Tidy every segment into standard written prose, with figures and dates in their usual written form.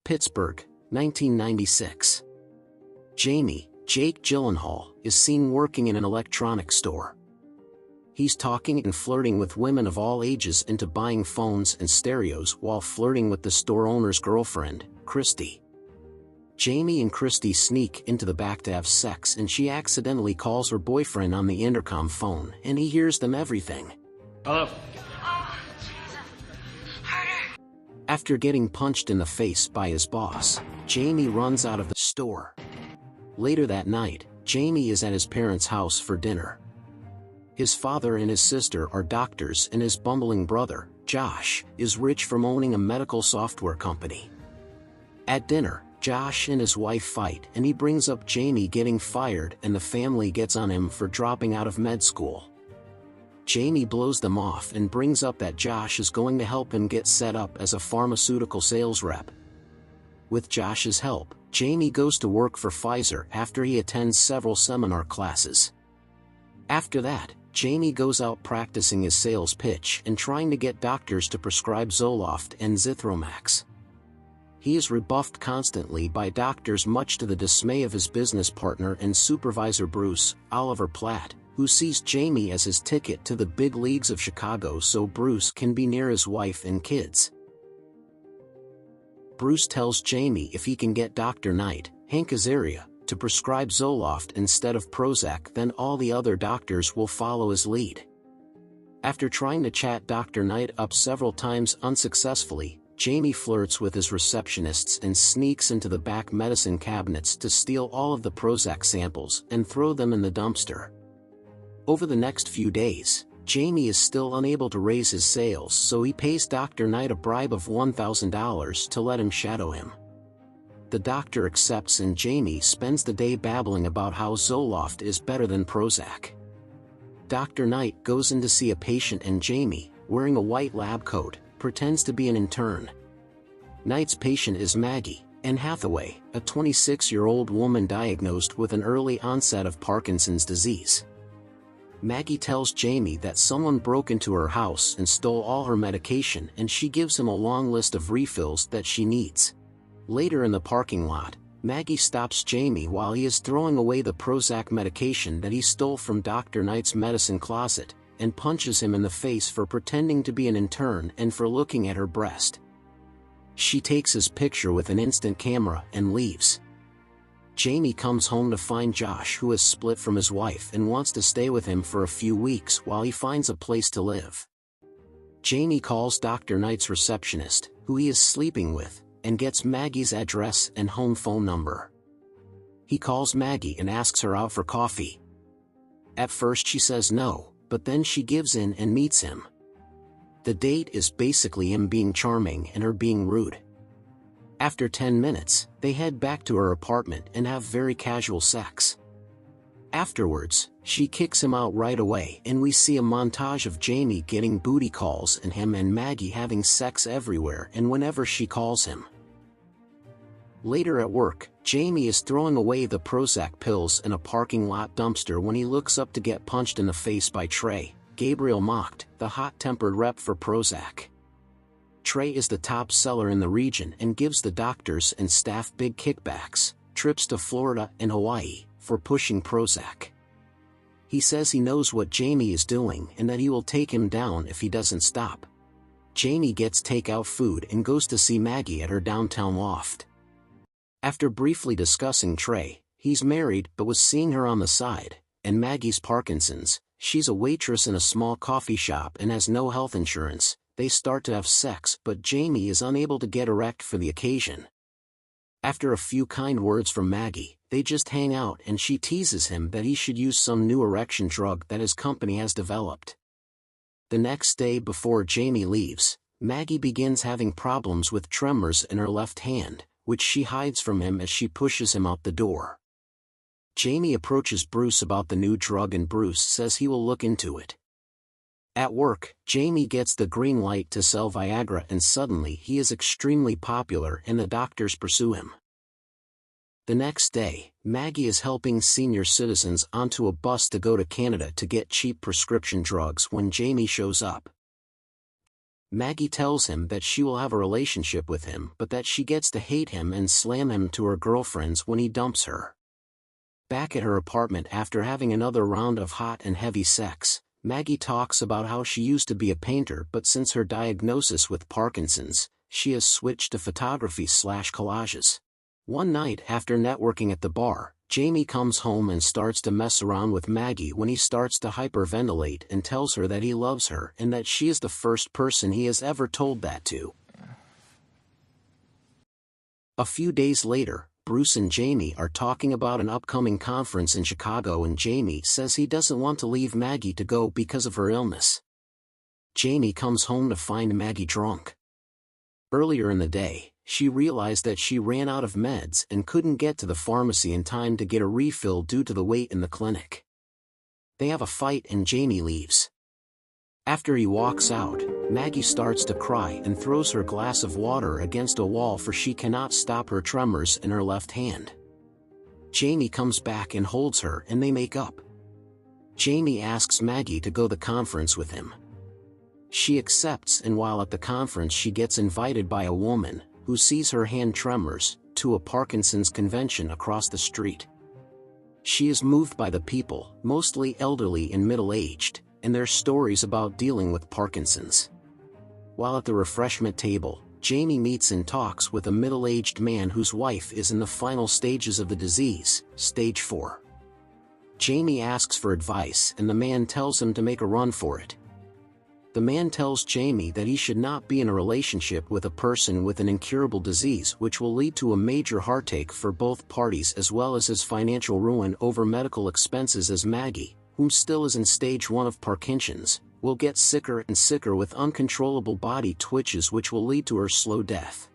Pittsburgh, 1996. Jamie, Jake Gyllenhaal, is seen working in an electronics store. He's talking and flirting with women of all ages into buying phones and stereos while flirting with the store owner's girlfriend, Christy. Jamie and Christy sneak into the back to have sex, and she accidentally calls her boyfriend on the intercom phone, and he hears them everything. Hello. After getting punched in the face by his boss, Jamie runs out of the store. Later that night, Jamie is at his parents' house for dinner. His father and his sister are doctors, and his bumbling brother, Josh, is rich from owning a medical software company. At dinner, Josh and his wife fight, and he brings up Jamie getting fired and the family gets on him for dropping out of med school. Jamie blows them off and brings up that Josh is going to help him get set up as a pharmaceutical sales rep. With Josh's help, Jamie goes to work for Pfizer after he attends several seminar classes. After that, Jamie goes out practicing his sales pitch and trying to get doctors to prescribe Zoloft and Zithromax. He is rebuffed constantly by doctors, much to the dismay of his business partner and supervisor Bruce, Oliver Platt, who sees Jamie as his ticket to the big leagues of Chicago so Bruce can be near his wife and kids. Bruce tells Jamie if he can get Dr. Knight, Hank Azaria, to prescribe Zoloft instead of Prozac, then all the other doctors will follow his lead. After trying to chat Dr. Knight up several times unsuccessfully, Jamie flirts with his receptionists and sneaks into the back medicine cabinets to steal all of the Prozac samples and throw them in the dumpster. Over the next few days, Jamie is still unable to raise his sales, so he pays Dr. Knight a bribe of $1,000 to let him shadow him. The doctor accepts, and Jamie spends the day babbling about how Zoloft is better than Prozac. Dr. Knight goes in to see a patient, and Jamie, wearing a white lab coat, pretends to be an intern. Knight's patient is Maggie Ann Hathaway, a 26-year-old woman diagnosed with an early onset of Parkinson's disease. Maggie tells Jamie that someone broke into her house and stole all her medication, and she gives him a long list of refills that she needs. Later in the parking lot, Maggie stops Jamie while he is throwing away the Prozac medication that he stole from Dr. Knight's medicine closet, and punches him in the face for pretending to be an intern and for looking at her breast. She takes his picture with an instant camera and leaves. Jamie comes home to find Josh, who has split from his wife and wants to stay with him for a few weeks while he finds a place to live. Jamie calls Dr. Knight's receptionist, who he is sleeping with, and gets Maggie's address and home phone number. He calls Maggie and asks her out for coffee. At first she says no, but then she gives in and meets him. The date is basically him being charming and her being rude. After 10 minutes, they head back to her apartment and have very casual sex. Afterwards, she kicks him out right away, and we see a montage of Jamie getting booty calls and him and Maggie having sex everywhere and whenever she calls him. Later at work, Jamie is throwing away the Prozac pills in a parking lot dumpster when he looks up to get punched in the face by Trey, Gabriel Macht, the hot-tempered rep for Prozac. Trey is the top seller in the region and gives the doctors and staff big kickbacks, trips to Florida and Hawaii, for pushing Prozac. He says he knows what Jamie is doing and that he will take him down if he doesn't stop. Jamie gets takeout food and goes to see Maggie at her downtown loft. After briefly discussing Trey, he's married but was seeing her on the side, and Maggie's Parkinson's, she's a waitress in a small coffee shop and has no health insurance. They start to have sex, but Jamie is unable to get erect for the occasion. After a few kind words from Maggie, they just hang out, and she teases him that he should use some new erection drug that his company has developed. The next day before Jamie leaves, Maggie begins having problems with tremors in her left hand, which she hides from him as she pushes him out the door. Jamie approaches Bruce about the new drug, and Bruce says he will look into it. At work, Jamie gets the green light to sell Viagra, and suddenly he is extremely popular and the doctors pursue him. The next day, Maggie is helping senior citizens onto a bus to go to Canada to get cheap prescription drugs when Jamie shows up. Maggie tells him that she will have a relationship with him but that she gets to hate him and slam him to her girlfriends when he dumps her. Back at her apartment after having another round of hot and heavy sex, Maggie talks about how she used to be a painter but since her diagnosis with Parkinson's, she has switched to photography/collages. One night after networking at the bar, Jamie comes home and starts to mess around with Maggie when he starts to hyperventilate and tells her that he loves her and that she is the first person he has ever told that to. A few days later, Bruce and Jamie are talking about an upcoming conference in Chicago and Jamie says he doesn't want to leave Maggie to go because of her illness. Jamie comes home to find Maggie drunk. Earlier in the day, she realized that she ran out of meds and couldn't get to the pharmacy in time to get a refill due to the wait in the clinic. They have a fight and Jamie leaves. After he walks out, Maggie starts to cry and throws her glass of water against a wall for she cannot stop her tremors in her left hand. Jamie comes back and holds her and they make up. Jamie asks Maggie to go to the conference with him. She accepts and while at the conference she gets invited by a woman, who sees her hand tremors, to a Parkinson's convention across the street. She is moved by the people, mostly elderly and middle-aged, and their stories about dealing with Parkinson's. While at the refreshment table, Jamie meets and talks with a middle-aged man whose wife is in the final stages of the disease, stage 4. Jamie asks for advice and the man tells him to make a run for it. The man tells Jamie that he should not be in a relationship with a person with an incurable disease which will lead to a major heartache for both parties as well as his financial ruin over medical expenses as Maggie, whom still is in stage 1 of Parkinson's, will get sicker and sicker with uncontrollable body twitches which will lead to her slow death.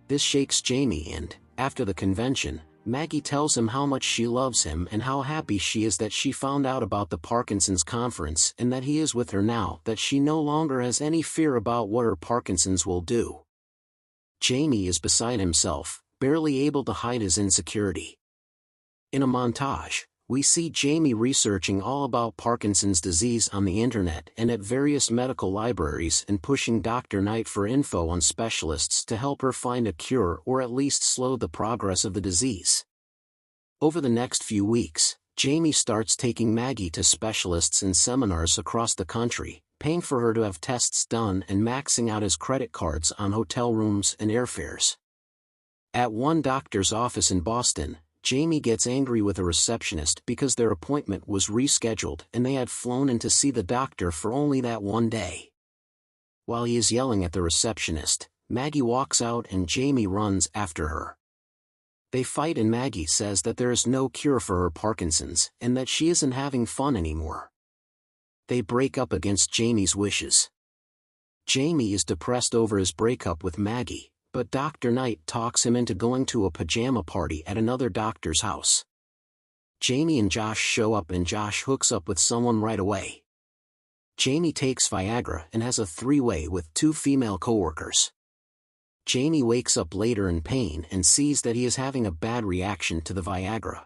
This shakes Jamie and, after the convention, Maggie tells him how much she loves him and how happy she is that she found out about the Parkinson's conference and that he is with her now that she no longer has any fear about what her Parkinson's will do. Jamie is beside himself, barely able to hide his insecurity. In a montage, we see Jamie researching all about Parkinson's disease on the internet and at various medical libraries and pushing Dr. Knight for info on specialists to help her find a cure or at least slow the progress of the disease. Over the next few weeks, Jamie starts taking Maggie to specialists and seminars across the country, paying for her to have tests done and maxing out his credit cards on hotel rooms and airfares. At one doctor's office in Boston, Jamie gets angry with a receptionist because their appointment was rescheduled and they had flown in to see the doctor for only that one day. While he is yelling at the receptionist, Maggie walks out and Jamie runs after her. They fight and Maggie says that there is no cure for her Parkinson's and that she isn't having fun anymore. They break up against Jamie's wishes. Jamie is depressed over his breakup with Maggie, but Dr. Knight talks him into going to a pajama party at another doctor's house. Jamie and Josh show up and Josh hooks up with someone right away. Jamie takes Viagra and has a three-way with 2 female coworkers. Jamie wakes up later in pain and sees that he is having a bad reaction to the Viagra.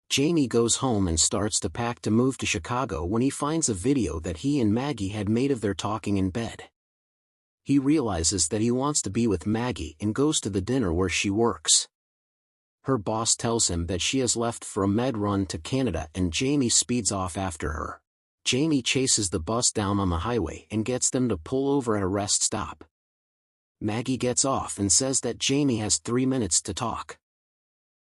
Jamie goes home and starts to pack to move to Chicago when he finds a video that he and Maggie had made of their talking in bed. He realizes that he wants to be with Maggie and goes to the dinner where she works. Her boss tells him that she has left for a med run to Canada and Jamie speeds off after her. Jamie chases the bus down on the highway and gets them to pull over at a rest stop. Maggie gets off and says that Jamie has 3 minutes to talk.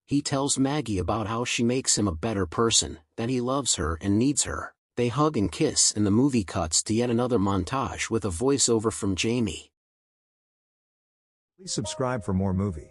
He tells Maggie about how she makes him a better person, that he loves her and needs her. They hug and kiss and the movie cuts to yet another montage with a voiceover from Jamie. Please subscribe for more movie